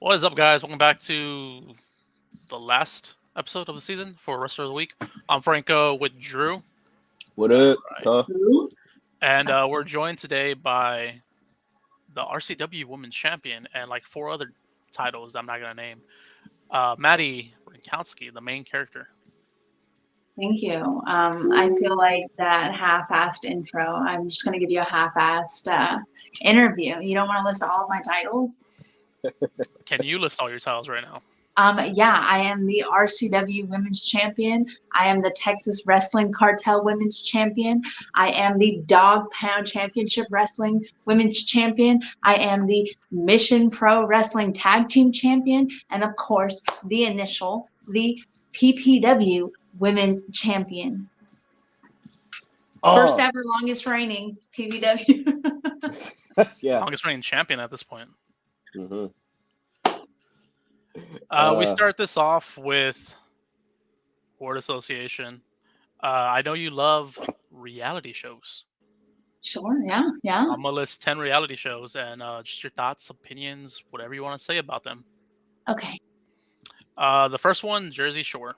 What is up, guys? Welcome back to the last episode of the season for Wrestler of the Week. I'm Franco with Drew. What up? And we're joined today by the RCW Women's Champion and like 4 other titles that I'm not going to name. Madi Wrenkowski, the main character. Thank you. I feel like that half-assed intro. I'm just going to give you a half-assed interview. You don't want to list all of my titles? Can you list all your titles right now? Yeah, I am the RCW Women's Champion. I am the Texas Wrestling Cartel Women's Champion. I am the Dog Pound Championship Wrestling Women's Champion. I am the Mission Pro Wrestling Tag Team Champion. And of course, the initial, the PPW Women's Champion. First ever longest reigning PPW. Yeah. Longest reigning champion at this point. Mm-hmm. We start this off with word association. I know you love reality shows. Sure, yeah. So I'm going to list 10 reality shows and just your thoughts, opinions, whatever you want to say about them. Okay. The first one, Jersey Shore.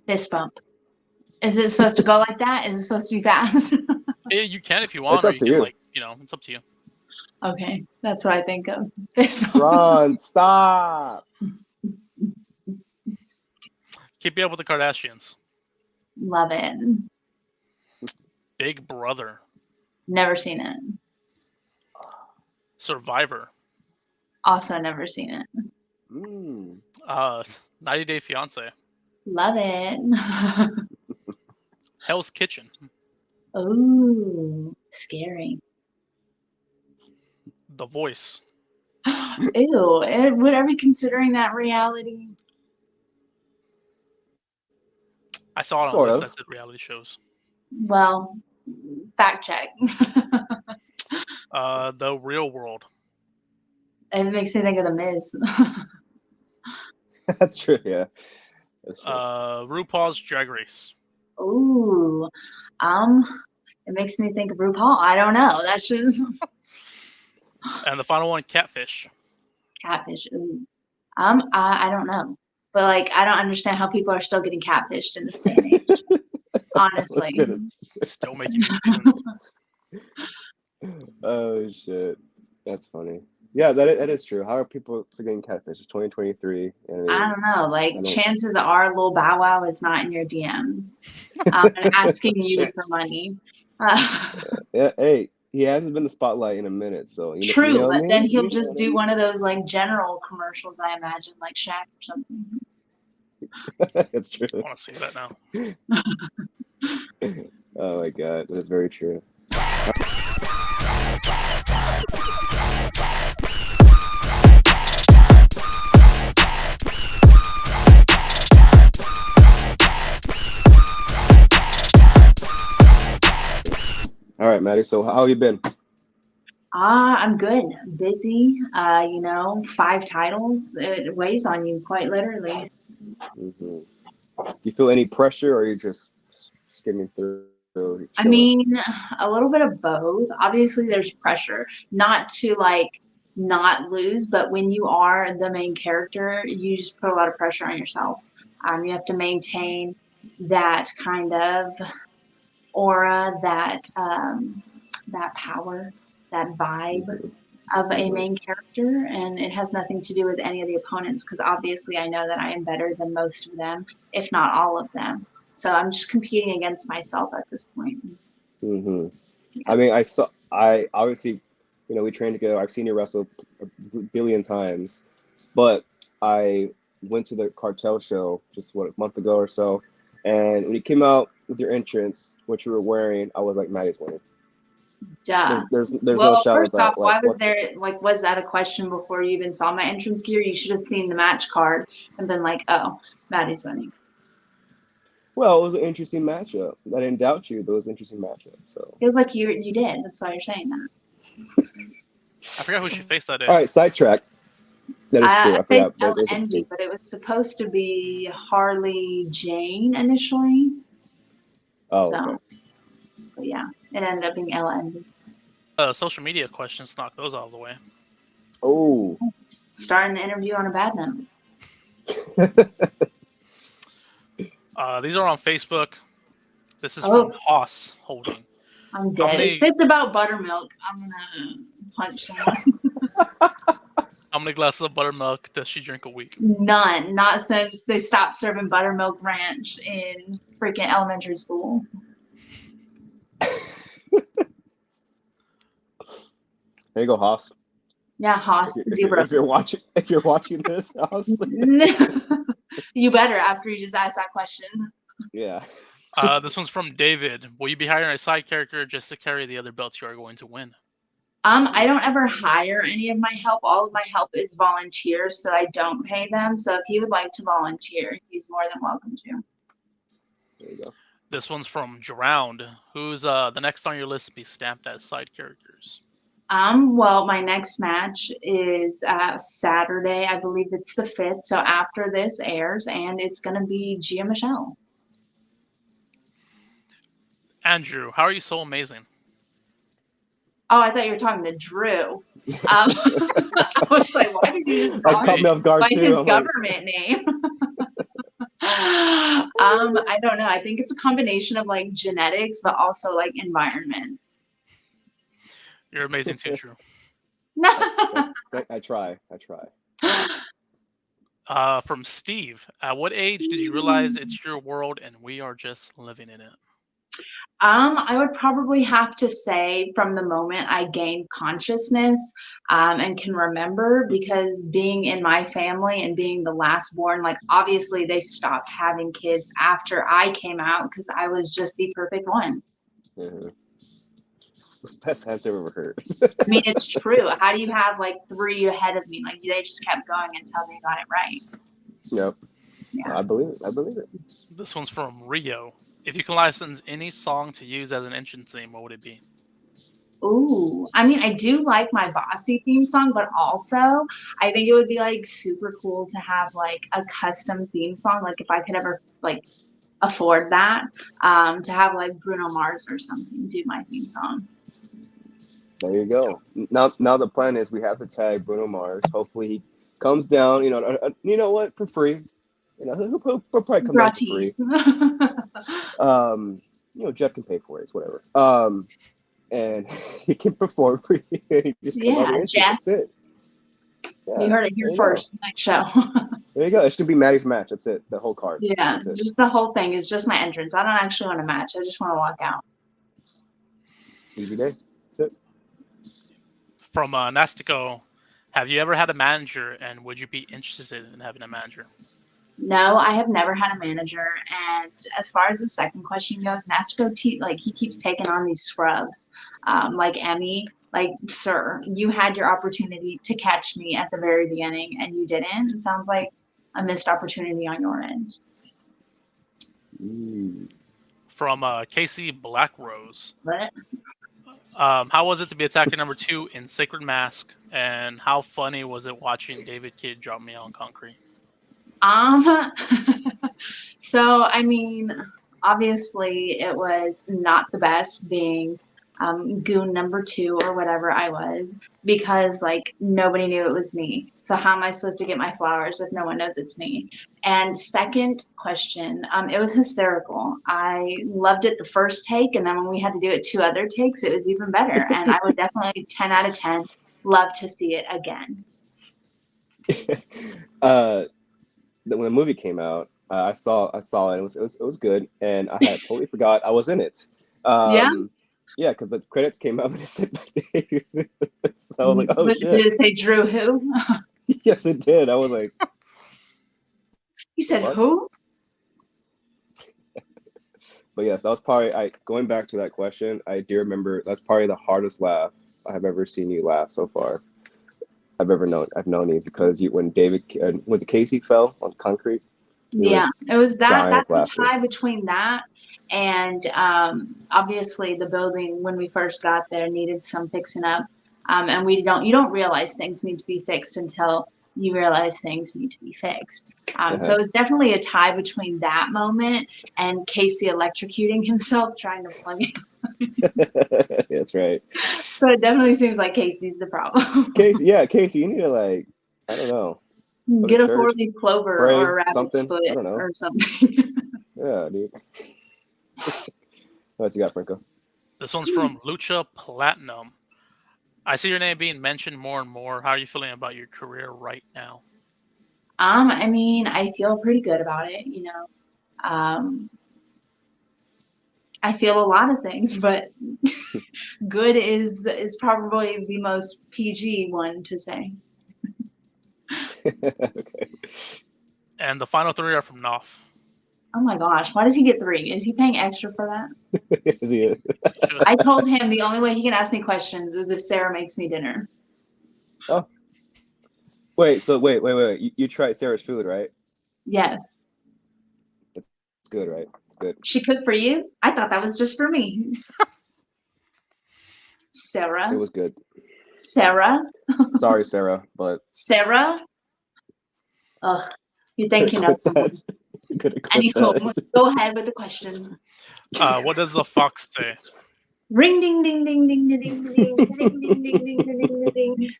Fist bump. Is it supposed to go like that? Is it supposed to be fast? Yeah, you can if you want. It's up to you. It's up to you. Okay, that's what I think of. Ron, stop. Keep up with the Kardashians. Love it. Big Brother. Never seen it. Survivor. Also never seen it. 90 Day Fiance. Love it. Hell's Kitchen. Ooh, scary. The Voice. Ew, would I be considering that reality? I saw it on the list that said reality shows. Well, fact check. The Real World. It makes me think of The Miz. That's true, yeah. That's true. RuPaul's Drag Race. Ooh, it makes me think of RuPaul. I don't know. That should. And the final one, Catfish. Catfish. Ooh. I don't know, but like I don't understand how people are still getting catfished in this day and age. Honestly, still making new seasons. Oh shit, that's funny. Yeah, that is true. How are people still getting catfish? It's 2023. I don't know. Like chances are, Lil Bow Wow is not in your DMs and asking you for money. Yeah, hey. He hasn't been the spotlight in a minute, so true. But then he'll just do one of those like general commercials, I imagine, like Shaq or something. That's true. I want to see that now. Oh my god, that is very true. All right, Maddie. So how have you been? I'm good. Busy. 5 titles. It weighs on you quite literally. Mm-hmm. Do you feel any pressure, or are you just skimming through? I mean, a little bit of both. Obviously, there's pressure not to not lose, but when you are the main character, you just put a lot of pressure on yourself. You have to maintain that kind of aura, that power, that vibe of a main character, and it has nothing to do with any of the opponents, because obviously I know that I am better than most of them, if not all of them. So I'm just competing against myself at this point. Mm-hmm. I mean, I obviously, we trained together. I've seen you wrestle a billion times, but I went to the cartel show just a month ago or so, and when you came out with your entrance, what you were wearing, I was like, Maddie's winning. Duh. There's no shadow first off, why was there was that a question before you even saw my entrance gear? You should have seen the match card and been like, oh, Maddie's winning. Well, it was an interesting matchup. I didn't doubt you, but it was an interesting matchup. So it was like you did. That's why you're saying that. I forgot who she faced that day. All right, sidetrack. That is true. I forgot. LNG, but it was supposed to be Harley Jane initially. Oh, so, okay. But yeah, it ended up being LNG. Social media questions, knock those out of the way. Oh. Starting the interview on a bad note. These are on Facebook. This is Oh. from Haas Holding. I'm How dead. many- If it's about buttermilk, I'm gonna punch someone. How many glasses of buttermilk does she drink a week? None. Not since they stopped serving buttermilk ranch in freaking elementary school. There you go, Haas. Yeah, Haas, If zebra. you're watching this, Haas. You better after you just asked that question. Yeah. This one's from David. Will you be hiring a side character just to carry the other belts you are going to win? I don't ever hire any of my help. All of my help is volunteer, so I don't pay them. So if he would like to volunteer, he's more than welcome to. There you go. This one's from Drowned. Who's the next on your list to be stamped as side characters? Well, my next match is Saturday. I believe it's the 5th. So after this airs, and it's going to be Gia Michelle. Andrew, how are you so amazing? Oh, I thought you were talking to Drew. I was like, why did you just That call caught me me off guard by too. his I'm like, government name? I don't know. I think it's a combination of like genetics, but also like environment. You're amazing too, Drew. I try. From Steve. At what age did you realize it's your world and we are just living in it? I would probably have to say from the moment I gained consciousness and can remember, because being in my family and being the last born, like obviously they stopped having kids after I came out because I was just the perfect one. Mm-hmm. It's the best answer I've ever heard. I mean, it's true. How do you have like 3 ahead of me? Like they just kept going until they got it right. Yep. Yeah. I believe it. This one's from Rio. If you can license any song to use as an entrance theme, what would it be? Ooh, I mean, I do like my Bossy theme song, but also I think it would be like super cool to have like a custom theme song. Like if I could ever like afford that, to have like Bruno Mars or something do my theme song. There you go. Now the plan is we have to tag Bruno Mars. Hopefully he comes down. You know what, for free. You know, he'll probably come down for free. Jeff can pay for it. It's whatever. And he can perform for you. He just come out here. Jeff. That's it. Yeah, you heard it here first. Next show. There you go. It's gonna be Maddie's match. That's it. The whole card. Yeah, just the whole thing is just my entrance. I don't actually want to match. I just want to walk out. Easy day. That's it. From Nastico, have you ever had a manager, and would you be interested in having a manager? No, I have never had a manager. And as far as the second question goes, Nastico, he keeps taking on these scrubs, like Emmy. Like, sir, you had your opportunity to catch me at the very beginning, and you didn't. It sounds like a missed opportunity on your end. From Casey Blackrose. What? How was it to be attacker number 2 in Sacred Mask, and how funny was it watching David Kidd drop me on concrete? So I mean, obviously it was not the best being goon number 2 or whatever I was, because like nobody knew it was me. So how am I supposed to get my flowers if no one knows it's me? And second question, it was hysterical. I loved it the first take, and then when we had to do it 2 other takes, it was even better. And I would definitely 10 out of 10 love to see it again. When the movie came out, I saw it. It was good, and I had totally forgot I was in it. Yeah, because the credits came up and it said my name. So I was like, oh shit. Did it say Drew who? Yes, it did. I was like, you said what? Who? But yes, that was probably going back to that question. I do remember that's probably the hardest laugh I have ever seen you laugh so far. I've known you because when David was it Casey fell on concrete. Yeah, it was that. That's a laughter. tie between that and obviously the building when we first got there needed some fixing up, and you don't realize things need to be fixed until you realize things need to be fixed. So it was definitely a tie between that moment and Casey electrocuting himself trying to plug in. That's right. So it definitely seems like Casey's the problem. Casey, you need to like, I don't know, go to Get a church, four-leaf clover or pray, a rabbit's something. foot I don't know. or something. Yeah, dude. What else you got, Franco? This one's from Lucha Platinum. I see your name being mentioned more and more. How are you feeling about your career right now? I mean, I feel pretty good about it, I feel a lot of things, but good is probably the most PG one to say. Okay. And the final three are from Knopf. Oh my gosh, why does he get 3? Is he paying extra for that? Is he it? I told him the only way he can ask me questions is if Sarah makes me dinner. Oh. Wait, so wait. You tried Sarah's food, right? Yes. It's good, right? It's good. She cooked for you? I thought that was just for me. Sarah? It was good. Sarah? Sorry, Sarah, but Sarah? Ugh. You think you know someone. Anywho, go ahead with the questions. What does the fox say? Ring ding ding ding ding ding ding ding ding ding ding ding ding ding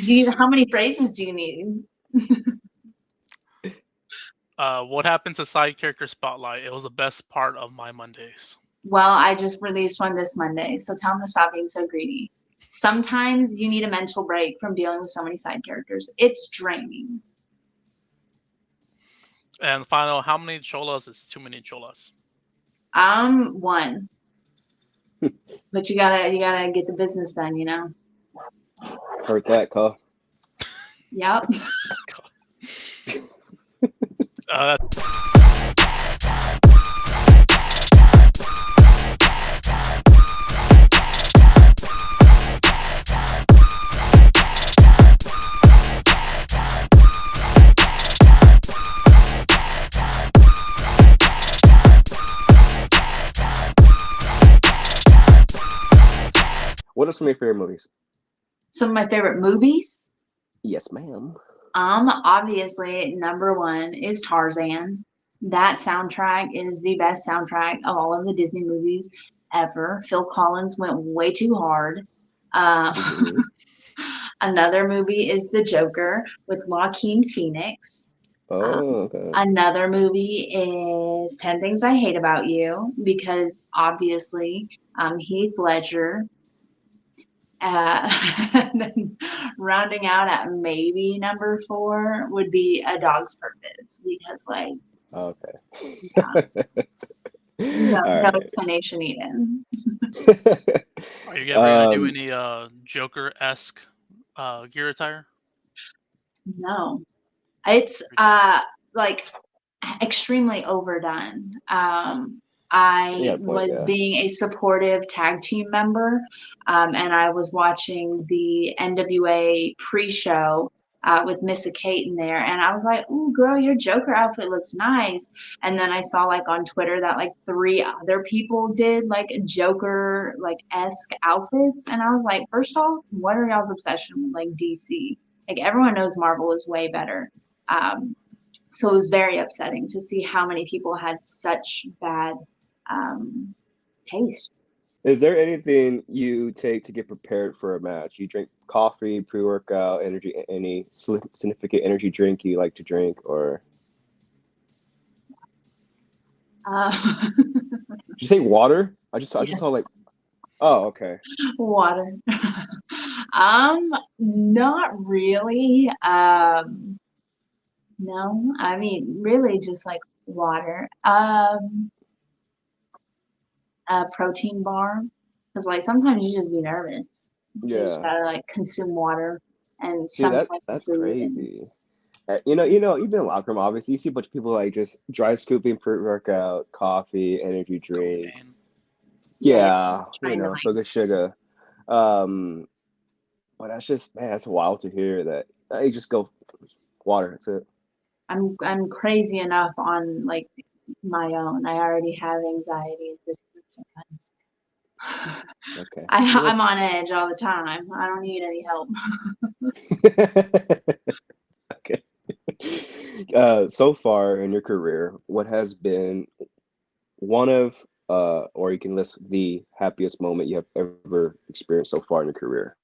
ding. How many phrases do you need? What happened to Side Character Spotlight? It was the best part of my Mondays. Well, I just released one this Monday, so tell them to stop being so greedy. Sometimes you need a mental break from dealing with so many side characters. It's draining. And final, how many cholas is too many cholas? 1. But you gotta get the business done, Heard that, Carl. Yep. What are some of your favorite movies? Some of my favorite movies. Yes, ma'am. Obviously, number 1 is Tarzan. That soundtrack is the best soundtrack of all of the Disney movies ever. Phil Collins went way too hard. Another movie is The Joker with Joaquin Phoenix. Okay. Another movie is 10 Things I Hate About You, because obviously Heath Ledger. And then rounding out at maybe number 4 would be A Dog's Purpose, because Okay. no right. explanation needed. Are you ever gonna do any Joker-esque gear attire? No, it's extremely overdone. I was being a supportive tag team member, and I was watching the NWA pre-show with Missa Kate in there, and I was like, "Ooh, girl, your Joker outfit looks nice." And then I saw on Twitter that 3 other people did Joker esque outfits, and I was like, first off, what are y'all's obsession with DC? Everyone knows Marvel is way better. So it was very upsetting to see how many people had such bad taste. Is there anything you take to get prepared for a match? You drink coffee, pre-workout, any significant energy drink you like to drink, or? Did you say water? I just saw Oh, okay. Water. Not really. No, I mean, really just water. A protein bar, because sometimes you just be nervous. So you just gotta consume water and that's crazy. You've been in locker room, obviously. You see a bunch of people just dry scooping pre-workout, coffee, energy drink. For the sugar. But that's just, man, that's wild to hear that. You just go water. That's it. I'm crazy enough on my own. I already have anxiety sometimes. Okay. I'm on edge all the time. I don't need any help. Okay. So far in your career, what has been one of or you can list the happiest moment you have ever experienced so far in your career.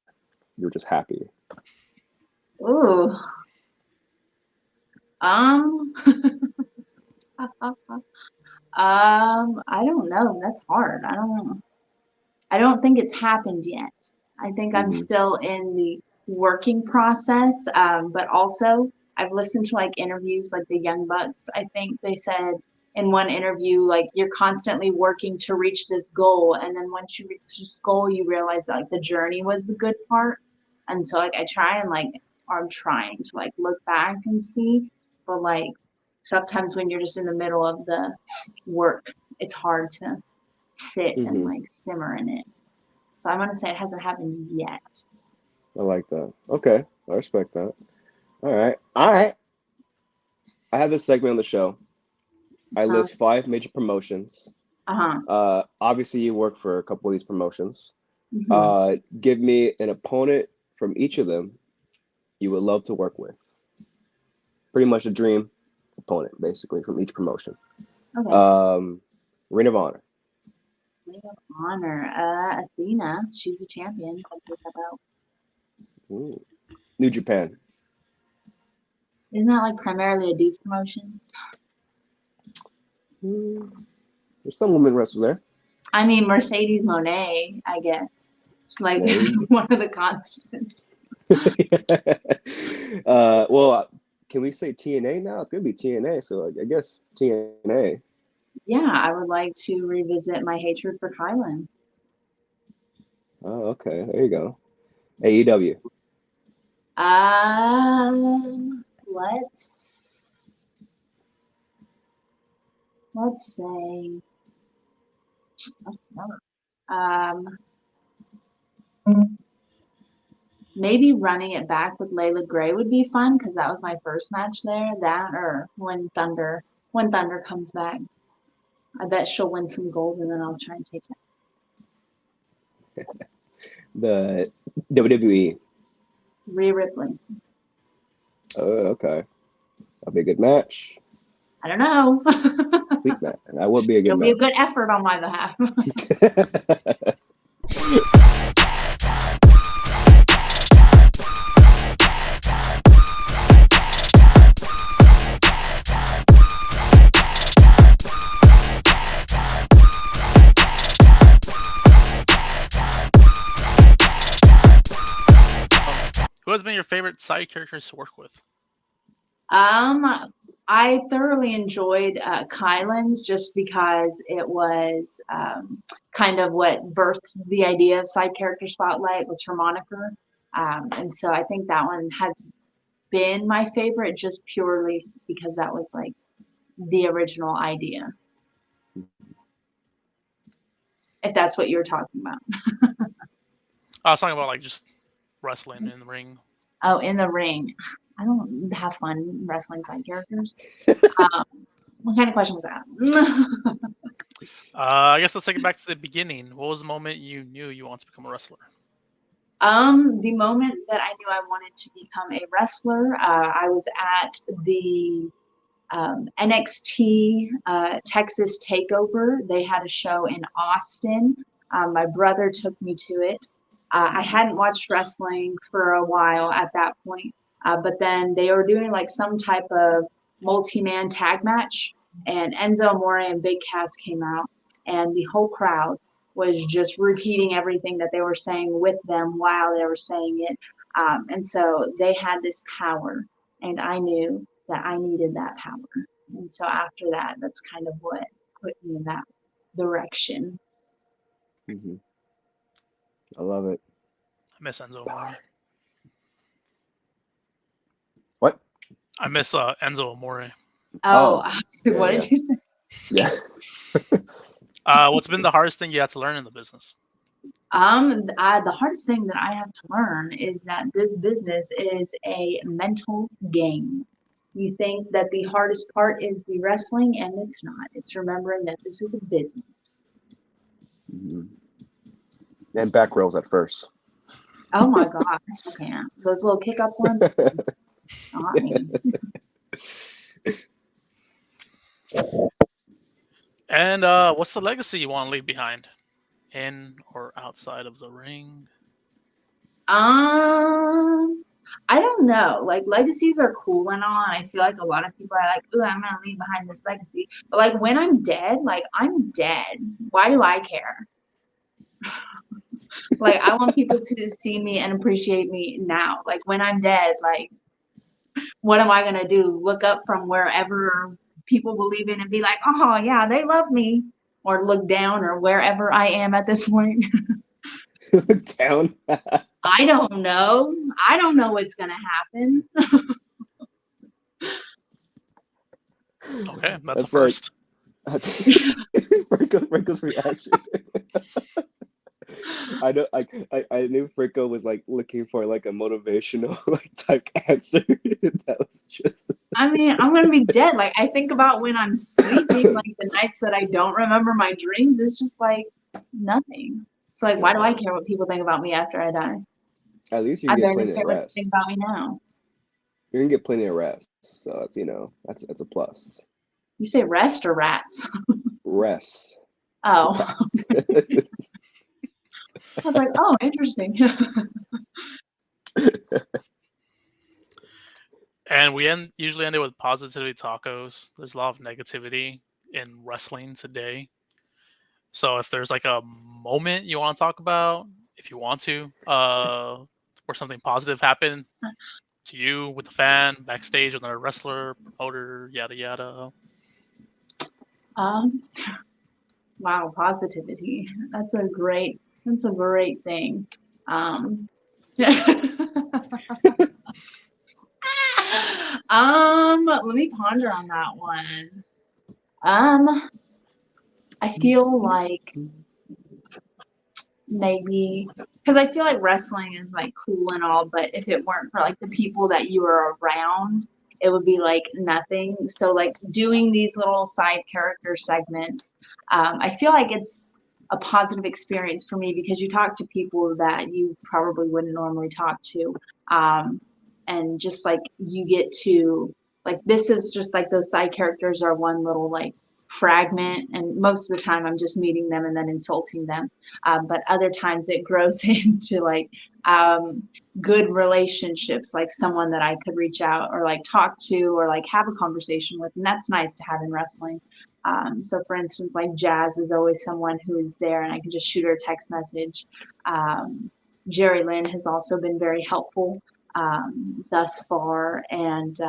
You're just happy. Ooh. I don't know. That's hard. I don't think it's happened yet. I think I'm Mhm. still in the working process. But also I've listened to like interviews like the Young Bucks. I think they said in one interview, like you're constantly working to reach this goal. And then once you reach this goal, you realize that, like the journey was the good part. And so like I try and like, or I'm trying to like look back and see, but like sometimes when you're just in the middle of the work, it's hard to sit and Mhm. like simmer in it. So I'm gonna say it hasn't happened yet. I like that. Okay, I respect that. All right. I have this segment on the show. I Uh-huh. list 5 major promotions. Uh-huh. Obviously, you work for a couple of these promotions. Hmm. Give me an opponent from each of them you would love to work with. Pretty much a dream opponent, basically, from each promotion. Okay. Ring of Honor. Ring of Honor. Athena. She's a champion. I'll take that out. Ooh. New Japan. Isn't that like primarily a dude's promotion? There's some women wrestlers there. I mean, Mercedes Monet, I guess. She's like Maybe. one of the constants. Well, can we say TNA now? It's gonna be TNA, so I guess TNA. Yeah, I would like to revisit my hatred for Kylan. Oh, okay. There you go. AEW. Let's say um maybe running it back with Layla Gray would be fun because that was my first match there. That or when Thunder comes back. I bet she'll win some gold and then I'll try and take it. The WWE. Rhea Ripley. Oh, okay. That'll be a good match. I don't know. Sweet match. That would be a good It'll be a match. good effort on my behalf. Who has been your favorite side characters to work with? I thoroughly enjoyed Kylan's just because it was kind of what birthed the idea of side character spotlight was her moniker, and so I think that one has been my favorite just purely because that was like the original idea. If that's what you were talking about. I was talking about like just wrestling in the ring. Oh, in the ring. I don't have fun wrestling side characters. What kind of question was that? I guess let's take it back to the beginning. What was the moment you knew you wanted to become a wrestler? The moment that I knew I wanted to become a wrestler, I was at the NXT Texas Takeover. They had a show in Austin. My brother took me to it. I hadn't watched wrestling for a while at that point, but then they were doing like some type of multi-man tag match, and Enzo Amore and Big Cass came out, and the whole crowd was just repeating everything that they were saying with them while they were saying it. And so they had this power, and I knew that I needed that power. And so after that, that's kind of what put me in that direction. Mm-hmm. I love it. I miss Enzo Amore. What? I miss Enzo Amore. Oh, yeah, what did you say? Yeah. What's been the hardest thing you had to learn in the business? The hardest thing that I have to learn is that this business is a mental game. You think that the hardest part is the wrestling, and it's not. It's remembering that this is a business. Mm-hmm. And back rows at first. Oh my gosh, you can't. Those little kick up ones, not me. And what's the legacy you want to leave behind, in or outside of the ring? I don't know. Like legacies are cool and all, and I feel like a lot of people are like, "Ooh, I'm gonna leave behind this legacy." But like when I'm dead, like I'm dead. Why do I care? Like I want people to see me and appreciate me now. Like when I'm dead, like what am I gonna do? Look up from wherever people believe in and be like, "Oh yeah, they love me," or look down or wherever I am at this point. Look down. I don't know. I don't know what's gonna happen. Okay, that's a That's like first. Franco's reaction. I know. I knew Franco was like looking for like a motivational like type answer. That was just. I mean, I'm gonna be dead. Like I think about when I'm sleeping, like the nights that I don't remember my dreams, it's just like nothing. It's like, why do I care what people think about me after I die? At least you I can get barely plenty care of what they think rest. about me now. You're gonna get plenty of rest, so that's that's a plus. You say rest or rats? Rest. Oh, Rest. I was like, oh, interesting. And we usually end it with positivity tacos. There's a lot of negativity in wrestling today. So if there's like a moment you want to talk about, if you want to, where something positive happened to you with a fan, backstage with another wrestler, promoter, yada yada. Um, wow, positivity. That's a great thing. Let me ponder on that one. I feel like maybe because I feel like wrestling is like cool and all, but if it weren't for like the people that you were around, it would be like nothing. So like doing these little side character segments, I feel like it's a positive experience for me because you talk to people that you probably wouldn't normally talk to, and just like you get to like this is just like those side characters are one little like fragment, and most of the time I'm just meeting them and then insulting them, but other times it grows into like good relationships, like someone that I could reach out or like talk to or like have a conversation with, and that's nice to have in wrestling. So for instance, like Jazz is always someone who is there and I can just shoot her a text message. Jerry Lynn has also been very helpful thus far, and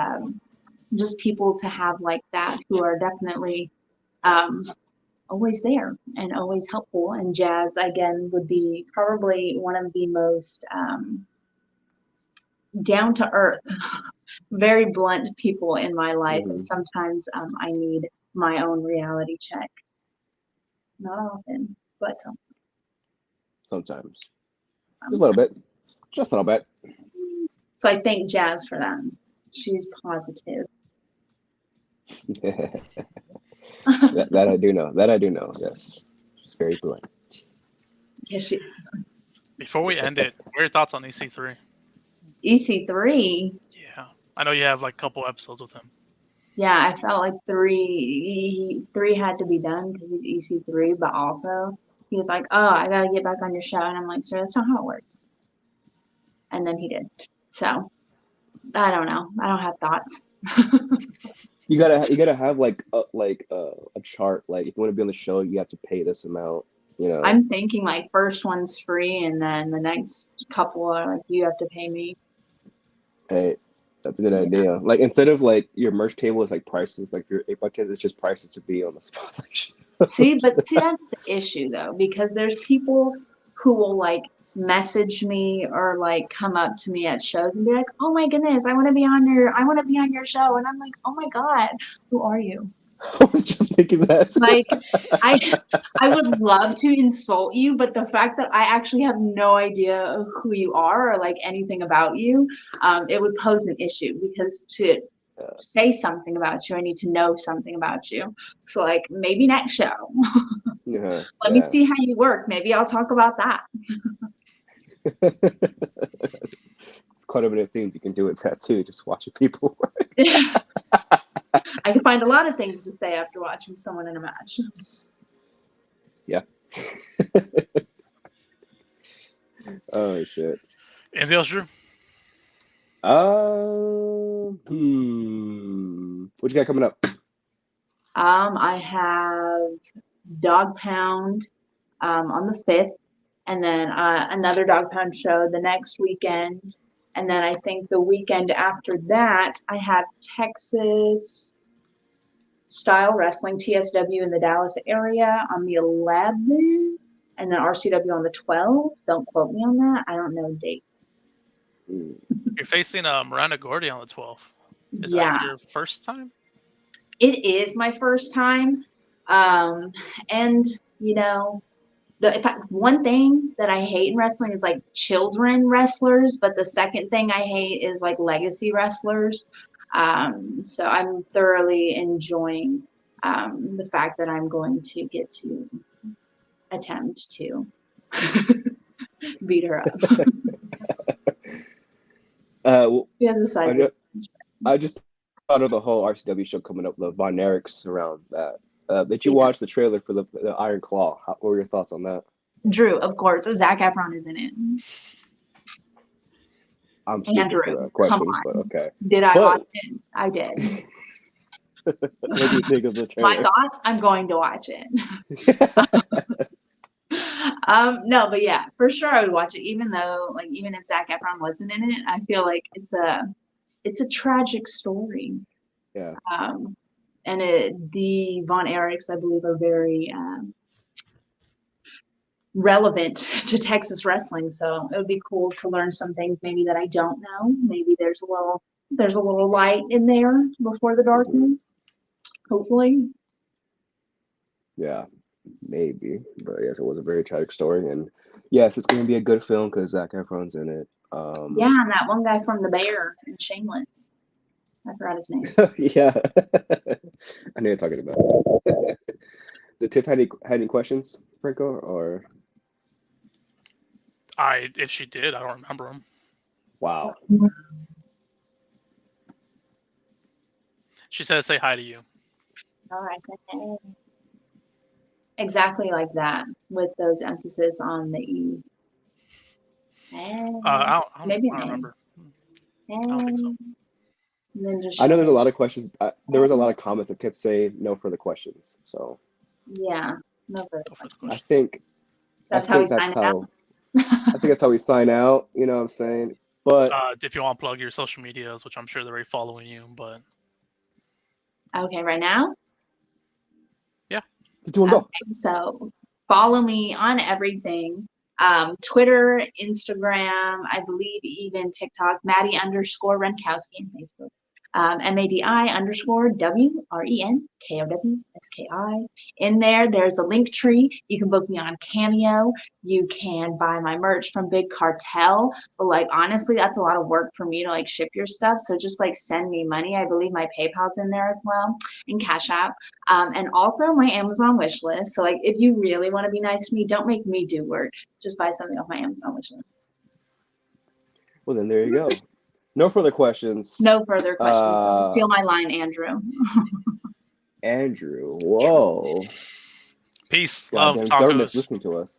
just people to have like that who are definitely um, always there and always helpful. And Jazz, again, would be probably one of the most down to earth, very blunt people in my life. And sometimes I need my own reality check. Not often, but Sometimes. Just a little bit. Just a little bit. So I thank Jazz for that. She's positive. that I do know. That I do know. Yes, she's very blunt. Yes, she is. Before we end it, what are your thoughts on EC3? EC3. Yeah, I know you have like a couple episodes with him. Yeah, I felt like three had to be done because he's EC3, but also he was like, "Oh, I gotta get back on your show," and I'm like, "Sir, that's not how it works." And then he did. So I don't know. I don't have thoughts. You gotta have like a chart. Like if you want to be on the show, you have to pay this amount. You know. I'm thinking like first one's free, and then the next couple are like you have to pay me. Hey, that's a good idea. Like instead of like your merch table is like prices, like your 8x10 is just prices to be on the spot. See, that's the issue though, because there's people who will like message me or like come up to me at shows and be like, "Oh my goodness, I want to be on your show," and I'm like, "Oh my god, who are you?" I was just thinking that. Like, I would love to insult you, but the fact that I actually have no idea who you are or like anything about you, it would pose an issue because to say something about you, I need to know something about you. So like maybe next show. Let me see how you work. Maybe I'll talk about that. It's quite a bit of things you can do with that too. Just watching people work. I can find a lot of things to say after watching someone in a match. Yeah. Oh shit. Anything else, Drew? What you got coming up? I have Dog Pound on the 5th, and then another Dog Pound show the next weekend. And then I think the weekend after that, I have Texas Style Wrestling, TSW in the Dallas area on the 11th, and then RCW on the 12th. Don't quote me on that. I don't know dates. You're facing Miranda Gordy on the 12th. Is Yeah. that your first time? It is my first time. And, you know, one thing that I hate in wrestling is like children wrestlers, but the second thing I hate is like legacy wrestlers. So I'm thoroughly enjoying the fact that I'm going to get to attempt to beat her up. She has a size. I just thought of the whole RCW show coming up, the Von Erichs around that. Did you watch the trailer for the Iron Claw? What were your thoughts on that? Drew, of course. Zac Efron is in it. I'm stupid for that question, but okay. Did I watch it? I did. What do you think of the trailer? My thoughts? I'm going to watch it. No, but yeah, for sure I would watch it. Even though, like, even if Zac Efron wasn't in it, I feel like it's a tragic story. Yeah. And the Von Erichs, I believe, are very relevant to Texas wrestling. So it would be cool to learn some things maybe that I don't know. Maybe there's a little light in there before the darkness. Hopefully. Yeah, maybe. But yes, it was a very tragic story, and yes, it's going to be a good film because Zac Efron's in it. Yeah, and that one guy from The Bear and Shameless. I forgot his name. Yeah, I know you're talking about. Did Tiff had any questions, Franco, or? If she did, I don't remember them. Wow. She said, "Say hi to you." All right, said hey. Exactly like that, with those emphasis on the E's. Hey. I don't remember. Hey. I don't think so. I know there's a lot of questions. There was a lot of comments of Tiff saying no further questions. So. Yeah, no further questions. I think that's how we sign out. I think that's how we sign out. You know what I'm saying? But if you want to plug your social medias, which I'm sure they're already following you, but okay, right now. Yeah. Okay, so follow me on everything. Twitter, Instagram, I believe even TikTok, Madi_Wrenkowski on Facebook. MADI_WRENKOWSKI. In there's a link tree. You can book me on Cameo. You can buy my merch from Big Cartel. But like honestly, that's a lot of work for me to like ship your stuff. So just like send me money. I believe my PayPal's in there as well, and Cash App. And also my Amazon wish list. So like if you really want to be nice to me, don't make me do work. Just buy something off my Amazon wish list. Well then there you go. No further questions. No further questions. Steal my line, Andrew. Andrew, whoa. Peace. Love, tacos. listening to us.